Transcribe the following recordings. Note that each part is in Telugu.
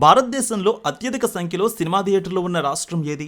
భారతదేశంలో అత్యధిక సంఖ్యలో సినిమా థియేటర్లు ఉన్న రాష్ట్రం ఏది?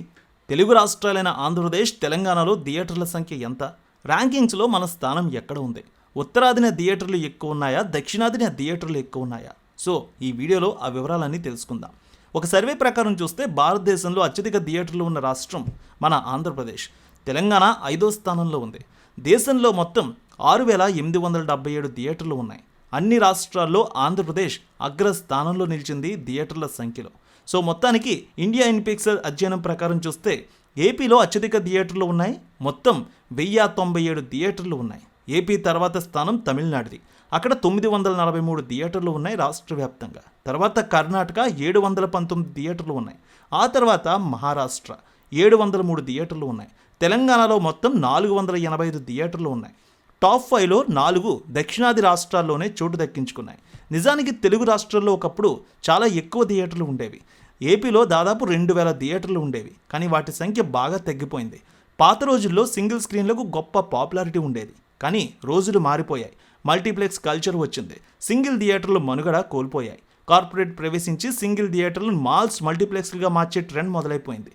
తెలుగు రాష్ట్రాలైన ఆంధ్రప్రదేశ్, తెలంగాణలో థియేటర్ల సంఖ్య ఎంత? ర్యాంకింగ్స్లో మన స్థానం ఎక్కడ ఉంది? ఉత్తరాదిన థియేటర్లు ఎక్కువ ఉన్నాయా, దక్షిణాదిన థియేటర్లు ఎక్కువ ఉన్నాయా? సో ఈ వీడియోలో ఆ వివరాలన్నీ తెలుసుకుందాం. ఒక సర్వే ప్రకారం చూస్తే భారతదేశంలో అత్యధిక థియేటర్లు ఉన్న రాష్ట్రం మన ఆంధ్రప్రదేశ్. తెలంగాణ 5వ స్థానంలో ఉంది. దేశంలో మొత్తం 6,877 థియేటర్లు ఉన్నాయి. అన్ని రాష్ట్రాల్లో ఆంధ్రప్రదేశ్ అగ్రస్థానంలో నిలిచింది థియేటర్ల సంఖ్యలో. సో మొత్తానికి ఇండియా ఇన్పిక్సెల్ అధ్యయనం ప్రకారం చూస్తే ఏపీలో అత్యధిక థియేటర్లు ఉన్నాయి. మొత్తం 1097 థియేటర్లు ఉన్నాయి. ఏపీ తర్వాత స్థానం తమిళనాడుది. అక్కడ 943 థియేటర్లు ఉన్నాయి రాష్ట్ర వ్యాప్తంగా. తర్వాత కర్ణాటక 719 థియేటర్లు ఉన్నాయి. ఆ తర్వాత మహారాష్ట్ర 703 థియేటర్లు ఉన్నాయి. తెలంగాణలో మొత్తం 485 థియేటర్లు ఉన్నాయి. టాప్ 5లో 4 దక్షిణాది రాష్ట్రాల్లోనే చోటు దక్కించుకున్నాయి. నిజానికి తెలుగు రాష్ట్రాల్లో ఒకప్పుడు చాలా ఎక్కువ థియేటర్లు ఉండేవి. ఏపీలో దాదాపు 2000 థియేటర్లు ఉండేవి. కానీ వాటి సంఖ్య బాగా తగ్గిపోయింది. పాత రోజుల్లో సింగిల్ స్క్రీన్లకు గొప్ప పాపులారిటీ ఉండేది. కానీ రోజులు మారిపోయాయి. మల్టీప్లెక్స్ కల్చర్ వచ్చింది. సింగిల్ థియేటర్లు మనుగడ కోల్పోయాయి. కార్పొరేట్ ప్రవేశించి సింగిల్ థియేటర్లు మాల్స్, మల్టీప్లెక్స్లుగా మార్చే ట్రెండ్ మొదలైపోయింది.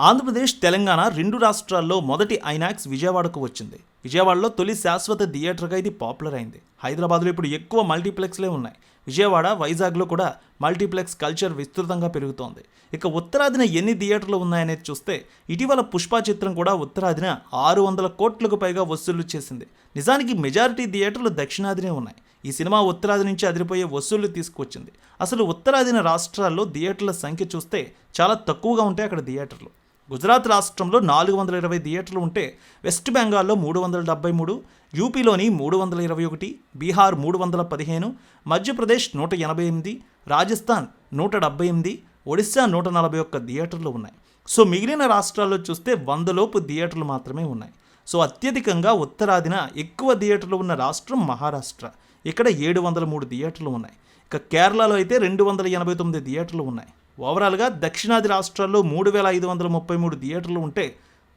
ఆంధ్రప్రదేశ్, తెలంగాణ రెండు రాష్ట్రాల్లో మొదటి ఐనాక్స్ విజయవాడకు వచ్చింది. విజయవాడలో తొలి శాశ్వత థియేటర్గా ఇది పాపులర్ అయింది. హైదరాబాద్లో ఇప్పుడు ఎక్కువ మల్టీప్లెక్స్లే ఉన్నాయి. విజయవాడ, వైజాగ్లో కూడా మల్టీప్లెక్స్ కల్చర్ విస్తృతంగా పెరుగుతోంది. ఇక ఉత్తరాదిన ఎన్ని థియేటర్లు ఉన్నాయనేది చూస్తే ఇటీవల పుష్ప చిత్రం కూడా ఉత్తరాదిన 600 కోట్లకు పైగా వసూళ్లు చేసింది. నిజానికి మెజారిటీ థియేటర్లు దక్షిణాదినే ఉన్నాయి. ఈ సినిమా ఉత్తరాది నుంచి అదిరిపోయే వసూళ్లు తీసుకొచ్చింది. అసలు ఉత్తరాదిన రాష్ట్రాల్లో థియేటర్ల సంఖ్య చూస్తే చాలా తక్కువగా ఉంటాయి అక్కడ థియేటర్లు. గుజరాత్ రాష్ట్రంలో 420 థియేటర్లు ఉంటే వెస్ట్ బెంగాల్లో 373, యూపీలోని 321, బీహార్ 315, మధ్యప్రదేశ్ 188, రాజస్థాన్ 178, ఒడిశా 141 థియేటర్లు ఉన్నాయి. సో మిగిలిన రాష్ట్రాల్లో చూస్తే 100 లోపు థియేటర్లు మాత్రమే ఉన్నాయి. సో అత్యధికంగా ఉత్తరాదిన ఎక్కువ థియేటర్లు ఉన్న రాష్ట్రం మహారాష్ట్ర. ఇక్కడ 703 థియేటర్లు ఉన్నాయి. ఇక కేరళలో అయితే 289 థియేటర్లు ఉన్నాయి. ఓవరాల్గా దక్షిణాది రాష్ట్రాల్లో 3533 థియేటర్లు ఉంటే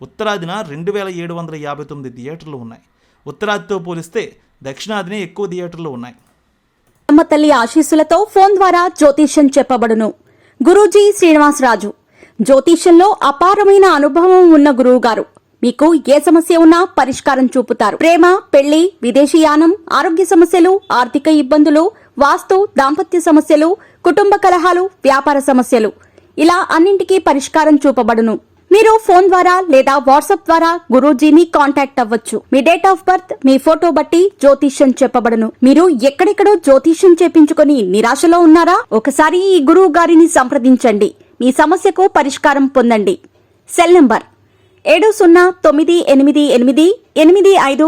ఉత్తరాదిన 2759 థియేటర్లు ఉన్నాయి. ఉత్తరాదితో పోలిస్తే దక్షిణాదినే ఎక్కువ థియేటర్లు ఉన్నాయి. అమ్మ తల్లి ఆశీస్సులతో ఫోన్ ద్వారా జ్యోతిష్యం చెప్పబడును. గురూజీ శ్రీనివాసరాజు జ్యోతిష్యంలో అపారమైన అనుభవం ఉన్న గురువు గారు. మీకు ఏ సమస్య ఉన్నా పరిష్కారం చూపుతారు. ప్రేమ, పెళ్లి, విదేశీయానం, ఆరోగ్య సమస్యలు, ఆర్థిక ఇబ్బందులు, వాస్తు, దాంపత్య సమస్యలు, కుటుంబ కలహాలు, వ్యాపార సమస్యలు, ఇలా అన్నింటికీ పరిష్కారం చూపబడును. మీరు ఫోన్ ద్వారా లేదా వాట్సాప్ ద్వారా గురూజీని కాంటాక్ట్ అవ్వచ్చు. మీ డేట్ ఆఫ్ బర్త్, మీ ఫోటో బట్టి జ్యోతిష్యం చెప్పబడును. మీరు ఎక్కడెక్కడో జ్యోతిష్యం చేపించుకొని నిరాశలో ఉన్నారా? ఒకసారి ఈ గురువు గారిని సంప్రదించండి. మీ సమస్యకు పరిష్కారం పొందండి. Cell number 7098888511